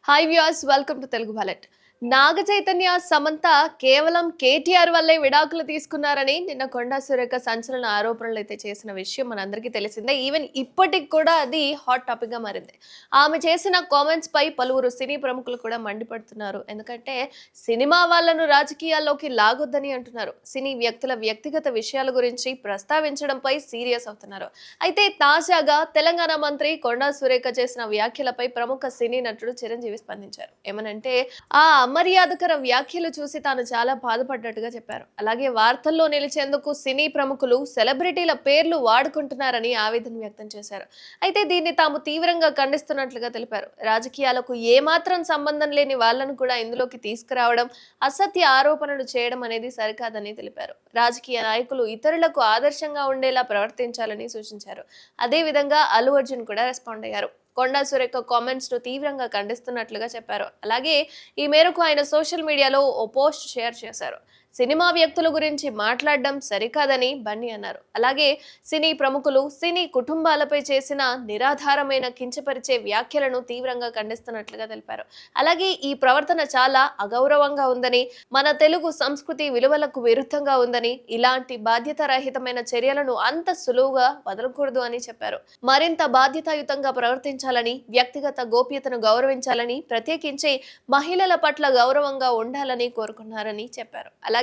Hi viewers, welcome to Telugu bullet. Naga Chaitanya, Samantha కేవలం కేటీఆర్ వల్లే విడాకులు తీసుకున్నారని నిన్న కొండా సురేఖ సంచలన ఆరోపణలు అయితే చేసిన విషయం మనందరికీ తెలిసిందే. ఈవెన్ ఇప్పటికి కూడా అది హాట్ టాపిక్ గా మారింది. ఆమె చేసిన కామెంట్స్ పై పలువురు సినీ ప్రముఖులు కూడా మండిపడుతున్నారు. ఎందుకంటే సినిమా వాళ్ళను రాజకీయాల్లోకి లాగొద్దని అంటున్నారు. సినీ వ్యక్తుల వ్యక్తిగత విషయాల గురించి ప్రస్తావించడంపై సీరియస్ అవుతున్నారు. అయితే తాజాగా తెలంగాణ మంత్రి కొండా సురేఖ చేసిన వ్యాఖ్యలపై ప్రముఖ సినీ నటుడు చిరంజీవి స్పందించారు. ఏమనంటే ఆ అమర్యాదకర వ్యాఖ్యలు చూసి తాను చాలా బాధపడ్డట్టుగా చెప్పారు. అలాగే వార్తల్లో నిలిచేందుకు సినీ ప్రముఖులు, సెలబ్రిటీల పేర్లు వాడుకుంటున్నారని ఆవేదన వ్యక్తం చేశారు. అయితే దీన్ని తాము తీవ్రంగా ఖండిస్తున్నట్లుగా తెలిపారు. రాజకీయాలకు ఏమాత్రం సంబంధం లేని వాళ్లను కూడా ఇందులోకి తీసుకురావడం, అసత్య ఆరోపణలు చేయడం అనేది సరికాదని తెలిపారు. రాజకీయ నాయకులు ఇతరులకు ఆదర్శంగా ఉండేలా ప్రవర్తించాలని సూచించారు. అదే విధంగా అల్లు అర్జున్ కూడా రెస్పాండ్ అయ్యారు. కొండా సురేఖ కామెంట్స్ ను తీవ్రంగా ఖండిస్తున్నట్లుగా చెప్పారు. అలాగే ఈ మేరకు ఆయన సోషల్ మీడియాలో ఓ పోస్ట్ షేర్ చేశారు. సినిమా వ్యక్తుల గురించి మాట్లాడడం సరికాదని బన్నీ అన్నారు. అలాగే సినీ ప్రముఖులు, సినీ కుటుంబాలపై చేసిన నిరాధారమైన కించపరిచే వ్యాఖ్యలను తీవ్రంగా ఖండిస్తున్నట్లుగా తెలిపారు. అలాగే ఈ ప్రవర్తన చాలా అగౌరవంగా ఉందని, మన తెలుగు సంస్కృతి విలువలకు విరుద్ధంగా ఉందని, ఇలాంటి బాధ్యతారహితమైన చర్యలను అంత సులువుగా వదలకూడదు అని చెప్పారు. మరింత బాధ్యతాయుతంగా ప్రవర్తించాలని, వ్యక్తిగత గోప్యతను గౌరవించాలని, ప్రత్యేకించి మహిళల పట్ల గౌరవంగా ఉండాలని కోరుకున్నారని చెప్పారు. అలాగే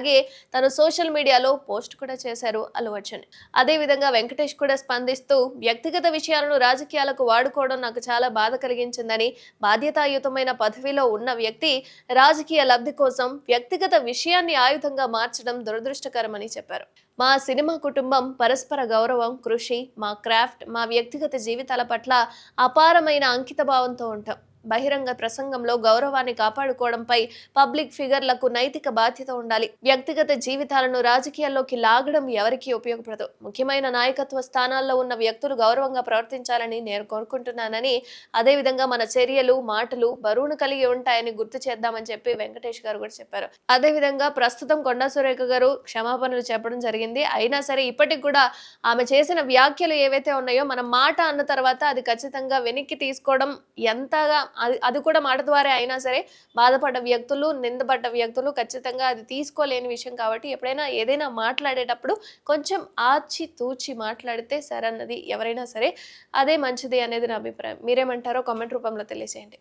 తను సోషల్ మీడియాలో పోస్ట్ కూడా చేశారు అల్లు అర్జున్. అదే విధంగా వెంకటేష్ కూడా స్పందిస్తూ వ్యక్తిగత విషయాలను రాజకీయాలకు వాడుకోవడం నాకు చాలా బాధ కలిగించిందని, బాధ్యతాయుతమైన పదవిలో ఉన్న వ్యక్తి రాజకీయ లబ్ధి కోసం వ్యక్తిగత విషయాన్ని ఆయుధంగా మార్చడం దురదృష్టకరమని చెప్పారు. మా సినిమా కుటుంబం పరస్పర గౌరవం, కృషి, మా క్రాఫ్ట్, మా వ్యక్తిగత జీవితాల పట్ల అపారమైన అంకితభావంతో ఉంటాం. బహిరంగ ప్రసంగంలో గౌరవాన్ని కాపాడుకోవడంపై పబ్లిక్ ఫిగర్లకు నైతిక బాధ్యత ఉండాలి. వ్యక్తిగత జీవితాలను రాజకీయాల్లోకి లాగడం ఎవరికీ ఉపయోగపడదు. ముఖ్యమైన నాయకత్వ స్థానాల్లో ఉన్న వ్యక్తులు గౌరవంగా ప్రవర్తించాలని నేను కోరుకుంటున్నానని, అదేవిధంగా మన చర్యలు, మాటలు బరువును కలిగి ఉంటాయని గుర్తు చేద్దామని చెప్పి వెంకటేష్ గారు కూడా చెప్పారు. అదేవిధంగా ప్రస్తుతం కొండా సురేఖ గారు క్షమాపణలు చెప్పడం జరిగింది. అయినా సరే ఇప్పటికి కూడా ఆమె చేసిన వ్యాఖ్యలు ఏవైతే ఉన్నాయో, మన మాట అన్న తర్వాత అది ఖచ్చితంగా వెనక్కి తీసుకోవడం ఎంతగా అది కూడా మాట ద్వారా అయినా సరే బాధపడ్డ వ్యక్తులు, నిందపడ్డ వ్యక్తులు ఖచ్చితంగా అది తీసుకోలేని విషయం. కాబట్టి ఎప్పుడైనా ఏదైనా మాట్లాడేటప్పుడు కొంచెం ఆచి తూచి మాట్లాడితే సరన్నది ఎవరైనా సరే అదే మంచిది అనేది నా అభిప్రాయం. మీరేమంటారో కామెంట్ రూపంలో తెలియజేయండి.